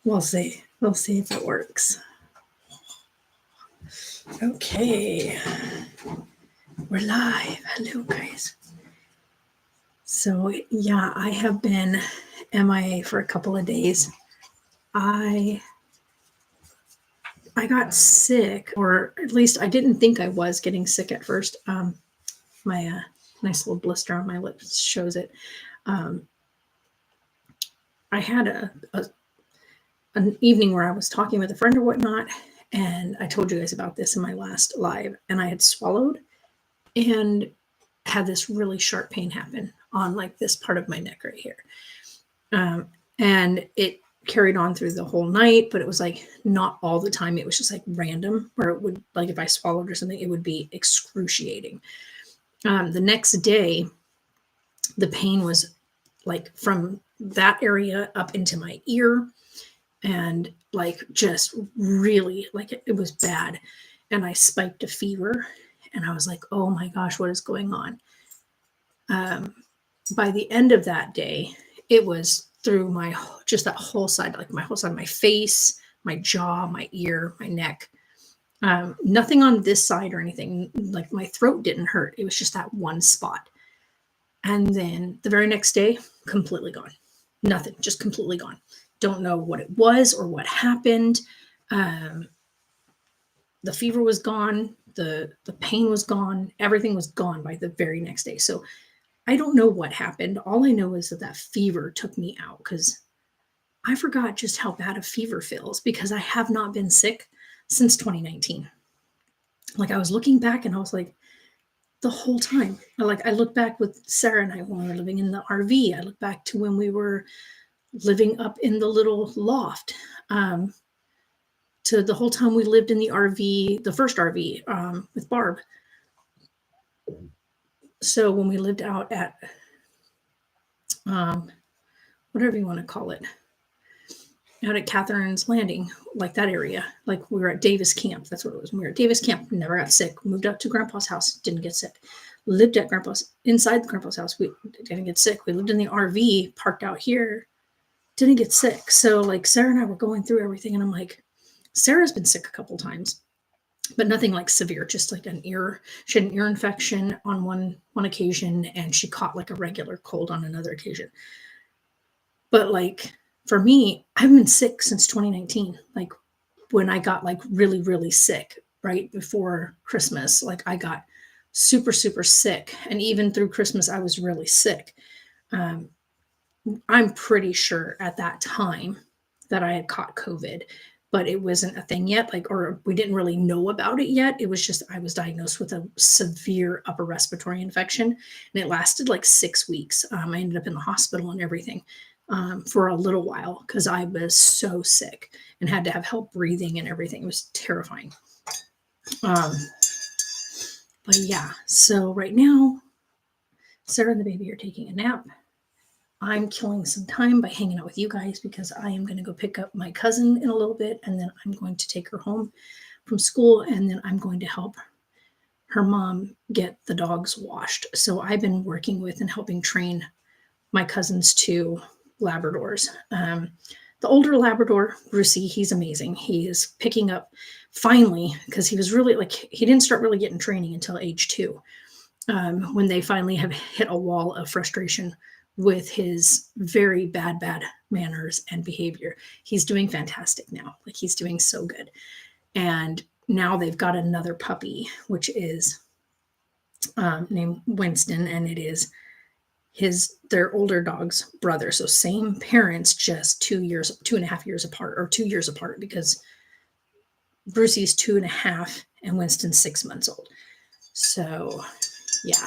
We'll see. We'll see if it works. Okay. We're live. Hello, guys. So, yeah, I have been MIA for a couple of days. I got sick, or at least I didn't think I was getting sick at first. My nice little blister on my lips shows it. I had an evening where I was talking with a friend or whatnot, and I told you guys about this in my last live, and I had swallowed and had this really sharp pain happen on like this part of my neck right here. And it carried on through the whole night, but it was like not all the time. It was just like random, where it would, like if I swallowed or something, it would be excruciating. The next day, the pain was like from that area up into my ear, and like just really like it was bad. And I spiked a fever, and I was like, oh my gosh, what is going on? By the end of that day, it was through my, just that whole side, like my whole side of my face, my jaw, my ear, my neck. Nothing on this side or anything. Like my throat didn't hurt. It was just that one spot. And then the very next day, completely gone. Nothing, just completely gone. Don't know what it was or what happened. The fever was gone. The pain was gone. Everything was gone by the very next day. So I don't know what happened. All I know is that fever took me out, because I forgot just how bad a fever feels, because I have not been sick since 2019. Like I was looking back and I was like, the whole time, I look back with Sarah and I when we were living in the RV. I look back to when we were living up in the little loft, to the whole time we lived in the RV, the first RV, with Barb. So when we lived out at, whatever you want to call it, out at Catherine's Landing, like that area, like we were at Davis Camp. That's what it was. We were at Davis Camp, never got sick. Moved up to Grandpa's house, didn't get sick. Lived at Grandpa's, inside Grandpa's house, we didn't get sick. We lived in the RV, parked out here, didn't get sick. So like Sarah and I were going through everything, and I'm like, Sarah's been sick a couple times, but nothing like severe, just like she had an ear infection on one occasion, and she caught like a regular cold on another occasion. But like for me, I've been sick since 2019. Like when I got like really, really sick right before Christmas, like I got super, super sick. And even through Christmas, I was really sick. I'm pretty sure at that time that I had caught COVID, but it wasn't a thing yet, like, or we didn't really know about it yet. It was just, I was diagnosed with a severe upper respiratory infection, and it lasted like 6 weeks. I ended up in the hospital and everything, for a little while, because I was so sick and had to have help breathing and everything. It was terrifying. But yeah, so right now, Sarah and the baby are taking a nap. I'm killing some time by hanging out with you guys, because I am going to go pick up my cousin in a little bit, and then I'm going to take her home from school, and then I'm going to help her mom get the dogs washed. So I've been working with and helping train my cousin's two Labradors. The older Labrador, Brucey, he's amazing. He is picking up finally, because he was really like, he didn't start really getting training until age 2, when they finally have hit a wall of frustration with his very bad manners and behavior. He's doing fantastic now. Like he's doing so good. And now they've got another puppy, which is named Winston, and it is their older dog's brother. So same parents, just 2.5 years apart, or 2 years apart, because Brucey's 2.5 and Winston's 6 months old. So yeah.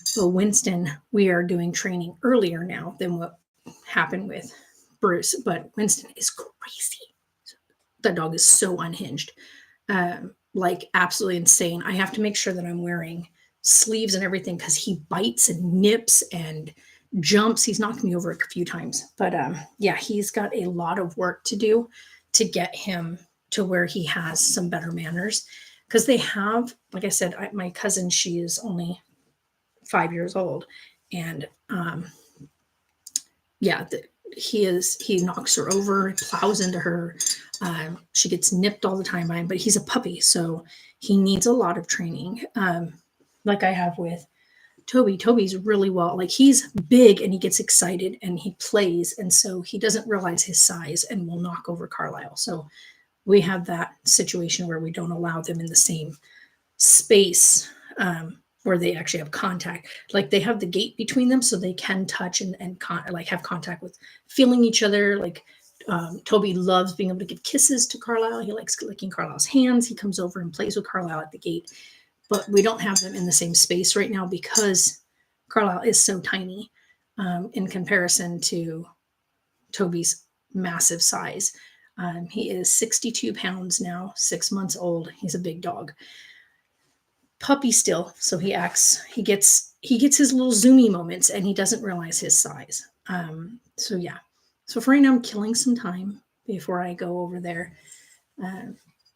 So Winston, we are doing training earlier now than what happened with Bruce, but Winston is crazy. That dog is so unhinged, like absolutely insane. I have to make sure that I'm wearing sleeves and everything, because he bites and nips and jumps. He's knocked me over a few times, but yeah, he's got a lot of work to do to get him to where he has some better manners, because they have, like I said, my cousin, she is only 5 years old, and yeah, he knocks her over, plows into her. She gets nipped all the time by him, but he's a puppy, so he needs a lot of training. Like I have with Toby. Toby's really well, like he's big and he gets excited and he plays, and so he doesn't realize his size and will knock over Carlisle. So we have that situation where we don't allow them in the same space, where they actually have contact. Like they have the gate between them so they can touch and like have contact with feeling each other. Like Toby loves being able to give kisses to Carlisle. He likes licking Carlisle's hands. He comes over and plays with Carlisle at the gate. But we don't have them in the same space right now because Carlisle is so tiny in comparison to Toby's massive size. He is 62 pounds now, 6 months old. He's a big dog. Puppy still, so he gets his little zoomy moments and he doesn't realize his size. So yeah. So for right now, I'm killing some time before I go over there.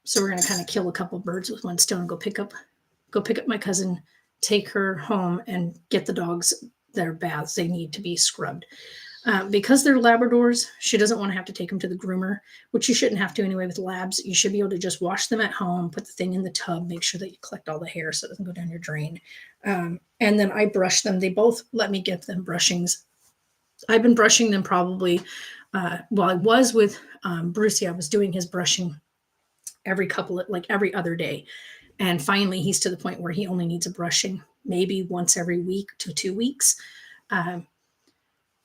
So we're gonna kind of kill a couple birds with one stone and go pick up my cousin, take her home, and get the dogs their baths. They need to be scrubbed. Because they're Labradors, she doesn't want to have to take them to the groomer, which you shouldn't have to anyway with labs. You should be able to just wash them at home, put the thing in the tub, make sure that you collect all the hair so it doesn't go down your drain. And then I brush them. They both let me give them brushings. I've been brushing them probably, I was with Brucey, I was doing his brushing every other day. And finally, he's to the point where he only needs a brushing maybe once every week to 2 weeks.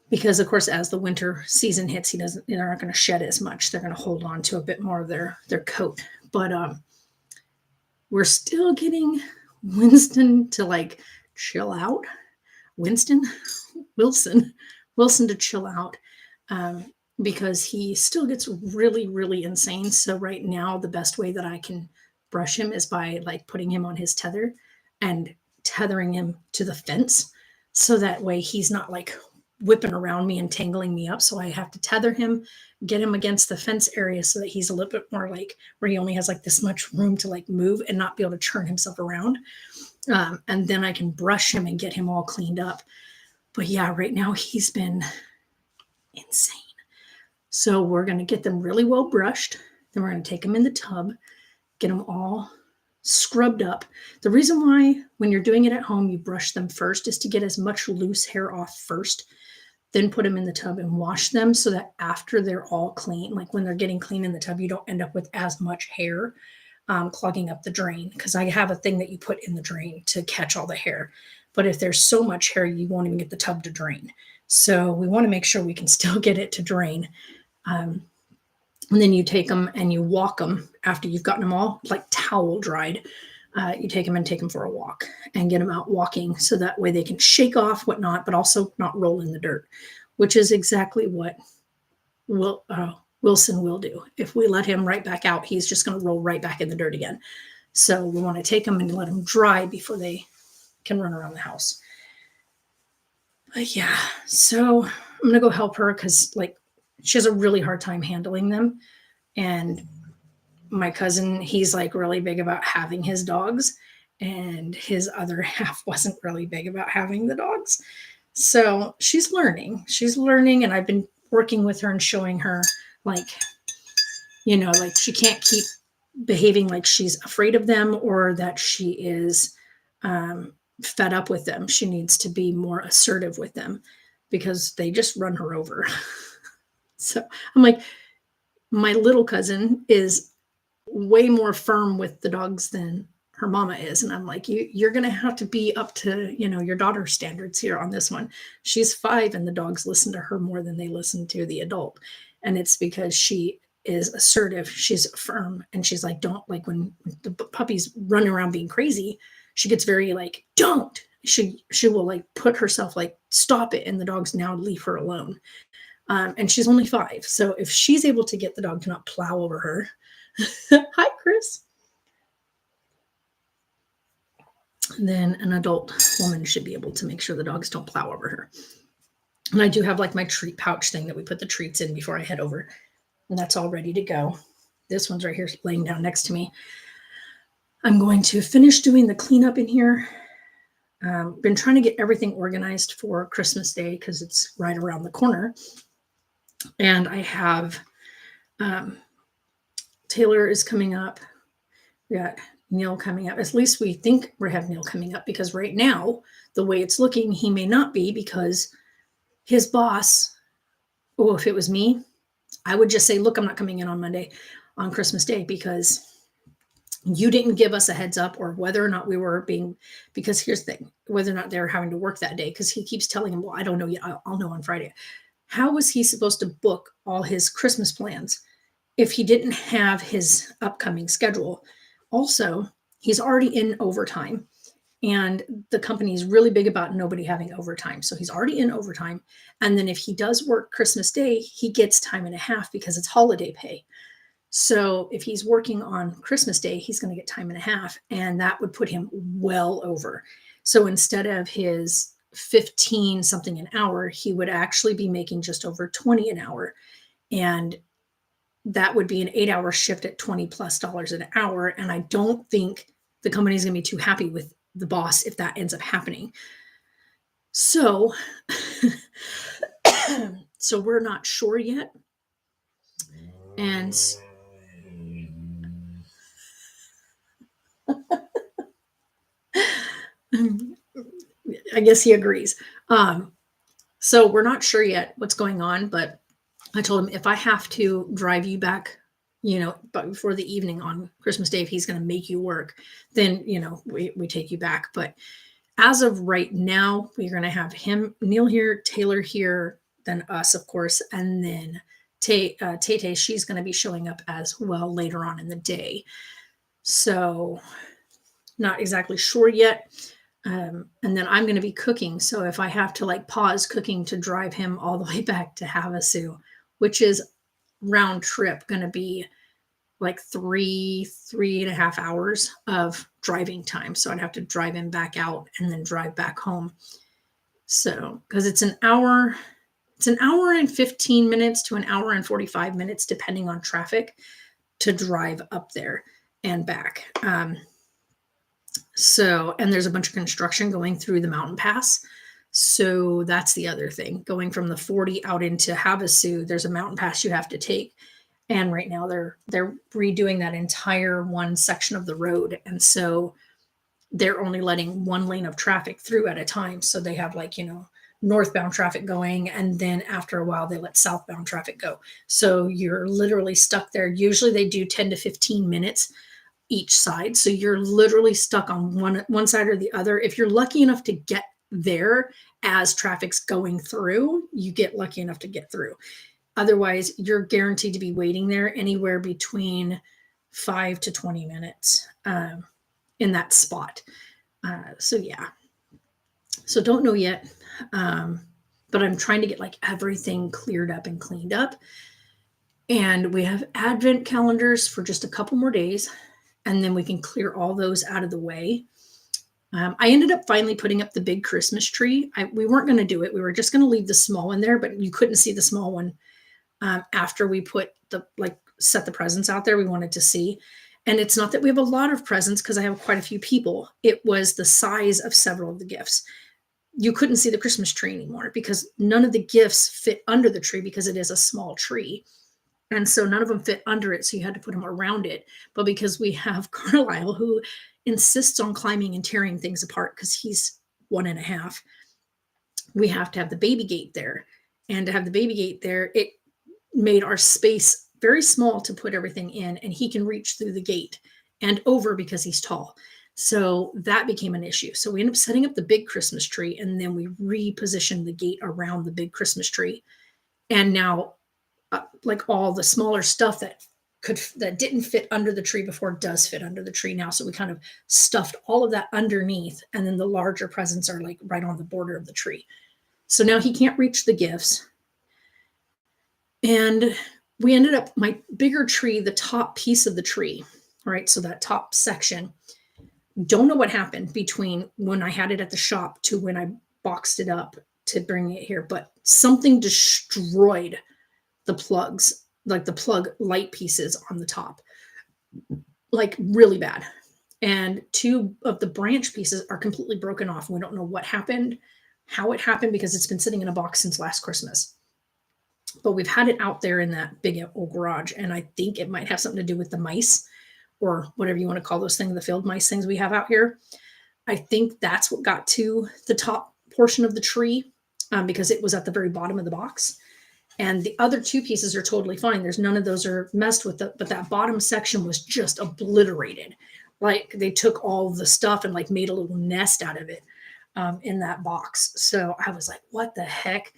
Because of course, as the winter season hits, they're not going to shed as much. They're going to hold on to a bit more of their coat. But we're still getting Winston to like chill out. Wilson to chill out because he still gets really, really insane. So right now, the best way that I can brush him is by like putting him on his tether and tethering him to the fence. So that way he's not like whipping around me and tangling me up. So I have to tether him, get him against the fence area so that he's a little bit more like where he only has like this much room to like move and not be able to turn himself around. And then I can brush him and get him all cleaned up. But yeah, right now he's been insane. So we're going to get them really well brushed. Then we're going to take them in the tub, get them all scrubbed up. The reason why when you're doing it at home, you brush them first is to get as much loose hair off first, then put them in the tub and wash them so that after they're all clean, like when they're getting clean in the tub, you don't end up with as much hair clogging up the drain. Because I have a thing that you put in the drain to catch all the hair. But if there's so much hair, you won't even get the tub to drain. So we want to make sure we can still get it to drain. And then you take them and you walk them after you've gotten them all like towel dried. You take them for a walk and get them out walking so that way they can shake off whatnot, but also not roll in the dirt, which is exactly what Wilson will do. If we let him right back out, he's just going to roll right back in the dirt again. So we want to take them and let them dry before they can run around the house. But yeah, so I'm going to go help her because like she has a really hard time handling them. And my cousin, he's like really big about having his dogs, and his other half wasn't really big about having the dogs. So she's learning, and I've been working with her and showing her like, like she can't keep behaving like she's afraid of them or that she is fed up with them. She needs to be more assertive with them because they just run her over. So I'm like, my little cousin is way more firm with the dogs than her mama is. And I'm like, you're going to have to be up to, your daughter's standards here on this one. She's 5 and the dogs listen to her more than they listen to the adult. And it's because she is assertive. She's firm. And she's like, don't, like when the puppy's running around being crazy, she gets very like, don't. She will like put herself like, stop it. And the dogs now leave her alone. And she's only 5. So if she's able to get the dog to not plow over her, hi, Chris, then an adult woman should be able to make sure the dogs don't plow over her. And I do have like my treat pouch thing that we put the treats in before I head over. And that's all ready to go. This one's right here laying down next to me. I'm going to finish doing the cleanup in here. Been trying to get everything organized for Christmas Day because it's right around the corner. And I have um, Taylor is coming up. We got Neil coming up. At least we think we have Neil coming up, because right now, the way it's looking, he may not be, because his boss, oh, if it was me, I would just say, look, I'm not coming in on Monday on Christmas Day, because you didn't give us a heads up, or whether or not we were being, because here's the thing, whether or not they're having to work that day, because he keeps telling him, well, I don't know yet. I'll know on Friday. How was he supposed to book all his Christmas plans if he didn't have his upcoming schedule? Also, he's already in overtime, and the company is really big about nobody having overtime. So he's already in overtime. And then if he does work Christmas Day, he gets time and a half because it's holiday pay. So if he's working on Christmas Day, he's going to get time and a half, and that would put him well over. So instead of his 15 something an hour, he would actually be making just over 20 an hour. And that would be an 8-hour shift at $20+ an hour. And I don't think the company's going to be too happy with the boss if that ends up happening. So, so we're not sure yet. And I guess he agrees. So we're not sure yet what's going on, but I told him, if I have to drive you back, but before the evening on Christmas Day, if he's going to make you work, then, we take you back. But as of right now, we're going to have Neil here, Taylor here, then us, of course, and then Tay, she's going to be showing up as well later on in the day. So not exactly sure yet. And then I'm going to be cooking. So if I have to pause cooking to drive him all the way back to Havasu, which is round trip going to be like 3.5 hours of driving time. So I'd have to drive him back out and then drive back home. So, because it's an hour and 15 minutes to an hour and 45 minutes, depending on traffic, to drive up there and back. So, and there's a bunch of construction going through the mountain pass. So that's the other thing. Going from the 40 out into Havasu, there's a mountain pass you have to take. And right now they're redoing that entire one section of the road. And so they're only letting one lane of traffic through at a time. So they have northbound traffic going, and then after a while they let southbound traffic go. So you're literally stuck there. Usually they do 10 to 15 minutes each side. So you're literally stuck on one side or the other. If you're lucky enough to get there as traffic's going through, you get lucky enough to get through. Otherwise, you're guaranteed to be waiting there anywhere between 5 to 20 minutes in that spot. So yeah. So don't know yet. But I'm trying to get everything cleared up and cleaned up. And we have advent calendars for just a couple more days, and then we can clear all those out of the way. I ended up finally putting up the big Christmas tree. We weren't going to do it. We were just going to leave the small one there, but you couldn't see the small one after we put set the presents out there. We wanted to see. And it's not that we have a lot of presents, because I have quite a few people. It was the size of several of the gifts. You couldn't see the Christmas tree anymore because none of the gifts fit under the tree, because it is a small tree. And so none of them fit under it. So you had to put them around it. But because we have Carlisle, who insists on climbing and tearing things apart because he's 1.5, we have to have the baby gate there. And to have the baby gate there, it made our space very small to put everything in. And he can reach through the gate and over because he's tall. So that became an issue. So we ended up setting up the big Christmas tree, and then we repositioned the gate around the big Christmas tree. And now all the smaller stuff that didn't fit under the tree before does fit under the tree now. So we kind of stuffed all of that underneath, and then the larger presents are right on the border of the tree. So now he can't reach the gifts. And we ended up, my bigger tree, the top piece of the tree, right? So that top section, don't know what happened between when I had it at the shop to when I boxed it up to bring it here, but something destroyed the plugs, the plug light pieces on the top, really bad. And 2 of the branch pieces are completely broken off. We don't know what happened, how it happened, because it's been sitting in a box since last Christmas. but we've had it out there in that big old garage. And I think it might have something to do with the mice or whatever you want to call those things, the field mice things we have out here. I think that's what got to the top portion of the tree, because it was at the very bottom of the box. And the other two pieces are totally fine. There's none of those are messed with, but that bottom section was just obliterated. Like they took all the stuff and like made a little nest out of it, in that box. So I was like, what the heck?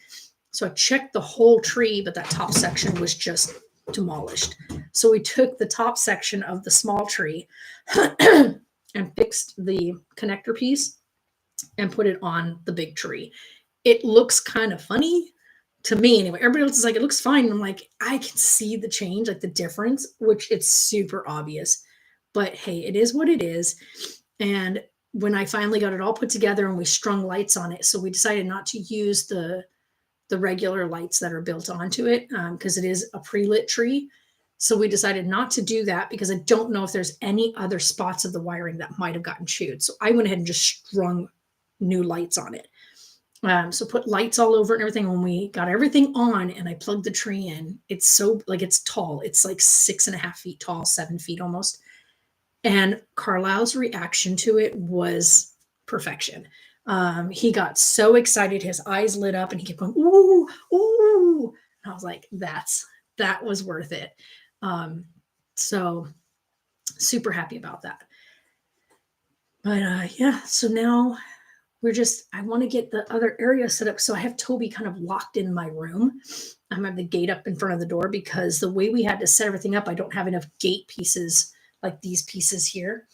So I checked the whole tree, but that top section was just demolished. So we took the top section of the small tree and fixed the connector piece and put it on the big tree. It looks kind of funny to me anyway. Everybody else is like, it looks fine. And I'm like, I can see the change, like the difference, which it's super obvious. But hey, it is what it is. And when I finally got it all put together and we strung lights on it, so we decided not to use the regular lights that are built onto it, because it is a pre-lit tree. So we decided not to do that because I don't know if there's any other spots of the wiring that might have gotten chewed. So I went ahead and just strung new lights on it. So put lights all over it and everything. When we got everything on and I plugged the tree in, it's so like, it's tall. It's like 6.5 feet tall, 7 feet almost. And Carlisle's reaction to it was perfection. He got so excited, his eyes lit up and he kept going, ooh, ooh. And I was like, that was worth it. So super happy about that. But yeah, so now I want to get the other area set up. So I have Toby kind of locked in my room. I have the gate up in front of the door because the way we had to set everything up, I don't have enough gate pieces like these pieces here,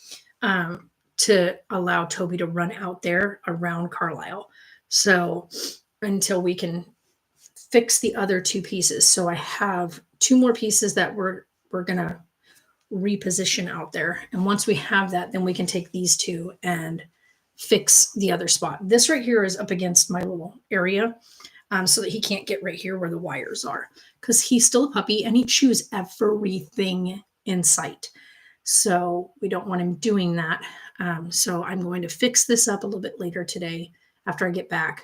to allow Toby to run out there around Carlisle. So until we can fix the other two pieces. So I have two more pieces that we're going to reposition out there. And once we have that, then we can take these two and fix the other spot. This right here is up against my little area, so that he can't get right here where the wires are, because he's still a puppy and he chews everything in sight. So we don't want him doing that. So I'm going to fix this up a little bit later today after I get back.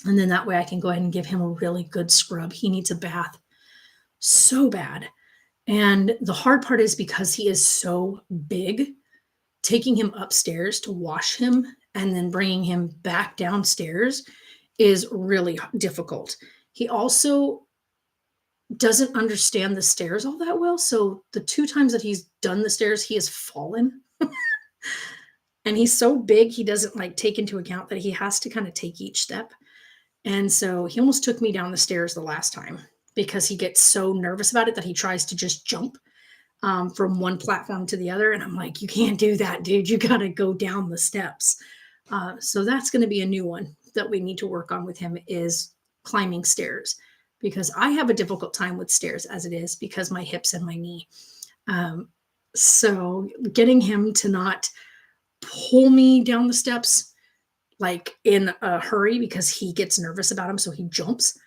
And then that way I can go ahead and give him a really good scrub. He needs a bath so bad. And the hard part is because he is so big, taking him upstairs to wash him and then bringing him back downstairs is really difficult. He also doesn't understand the stairs all that well. So the 2 times that he's done the stairs, he has fallen. And he's so big, he doesn't like take into account that he has to kind of take each step. And so he almost took me down the stairs the last time because he gets so nervous about it that he tries to just jump from one platform to the other. And I'm like, you can't do that, dude. You got to go down the steps. So that's going to be a new one that we need to work on with him, is climbing stairs, because I have a difficult time with stairs as it is because my hips and my knee. So getting him to not pull me down the steps like in a hurry because he gets nervous about him, so he jumps.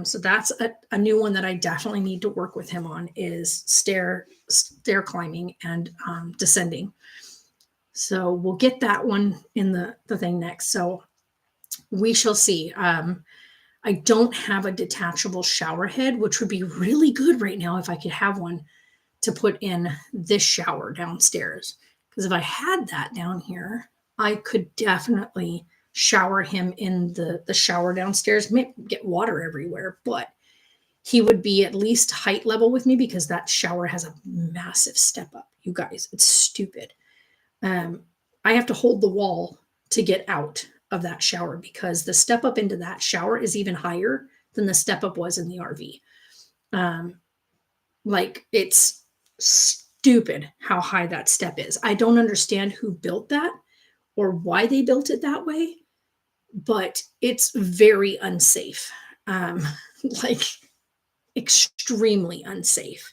So that's a new one that I definitely need to work with him on, is stair climbing and descending. So we'll get that one in the thing next. So we shall see. I don't have a detachable shower head, which would be really good right now if I could have one to put in this shower downstairs. Because if I had that down here, I could definitely shower him in the shower downstairs. Maybe get water everywhere, but he would be at least height level with me because that shower has a massive step up. You guys, it's stupid. I have to hold the wall to get out of that shower because the step up into that shower is even higher than the step up was in the RV. Like, it's stupid how high that step is. I don't understand who built that or why they built it that way, but it's very unsafe. Like, extremely unsafe.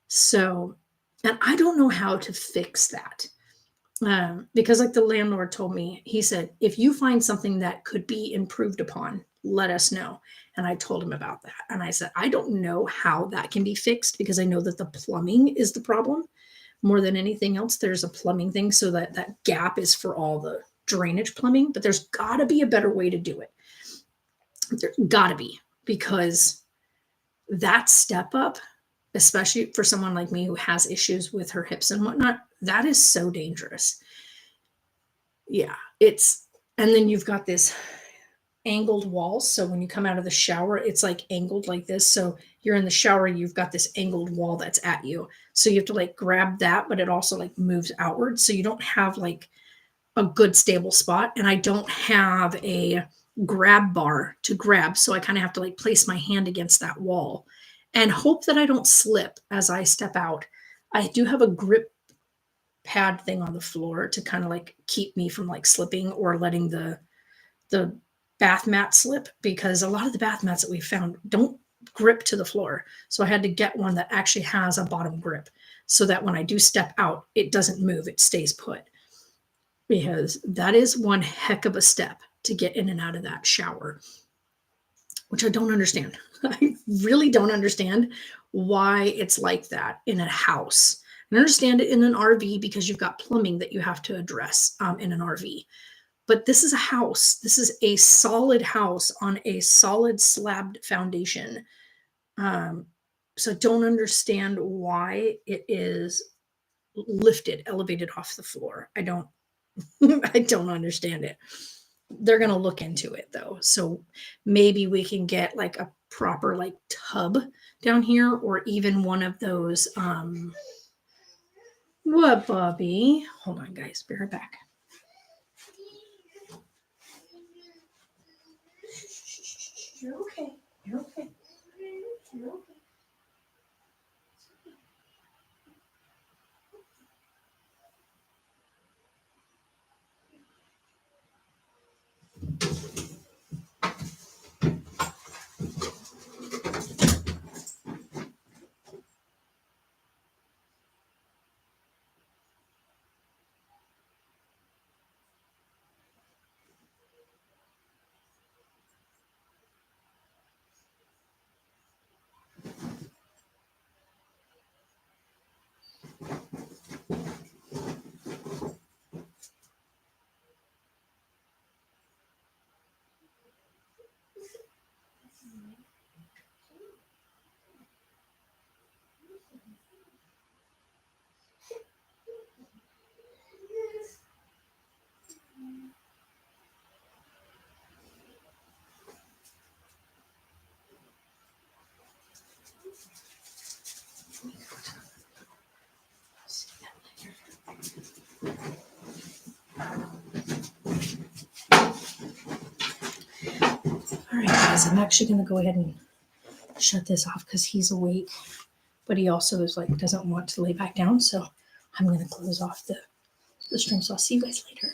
So, and I don't know how to fix that. Because like the landlord told me, he said, if you find something that could be improved upon, let us know. And I told him about that. And I said, I don't know how that can be fixed because I know that the plumbing is the problem more than anything else. There's a plumbing thing. So that gap is for all the drainage plumbing, but there's gotta be a better way to do it. There gotta be, because that step up, especially for someone like me who has issues with her hips and whatnot, that is so dangerous. Yeah, it's, and then you've got this angled walls. So when you come out of the shower, it's like angled like this. So you're in the shower, you've got this angled wall that's at you. So you have to like grab that, but it also like moves outward. So you don't have like a good stable spot. And I don't have a grab bar to grab. So I kind of have to like place my hand against that wall and hope that I don't slip as I step out. I do have a grip pad thing on the floor to kind of like keep me from like slipping or letting the bath mat slip, because a lot of the bath mats that we found don't grip to the floor. So I had to get one that actually has a bottom grip so that when I do step out, it doesn't move, it stays put. Because that is one heck of a step to get in and out of that shower, which I don't understand. I really don't understand why it's like that in a house. I understand it in an RV because you've got plumbing that you have to address in an RV. But this is a house. This is a solid house on a solid slabbed foundation. Um, so I don't understand why it is lifted, elevated off the floor. I don't, I don't understand it. They're going to look into it though. So maybe we can get like a proper like tub down here, or even one of those, what, Bobby? Hold on, guys. Be right back. You're okay. You're okay. You're okay. All right, guys, I'm actually going to go ahead and shut this off because he's awake, but he also is like doesn't want to lay back down. So I'm going to close off the stream. So I'll see you guys later.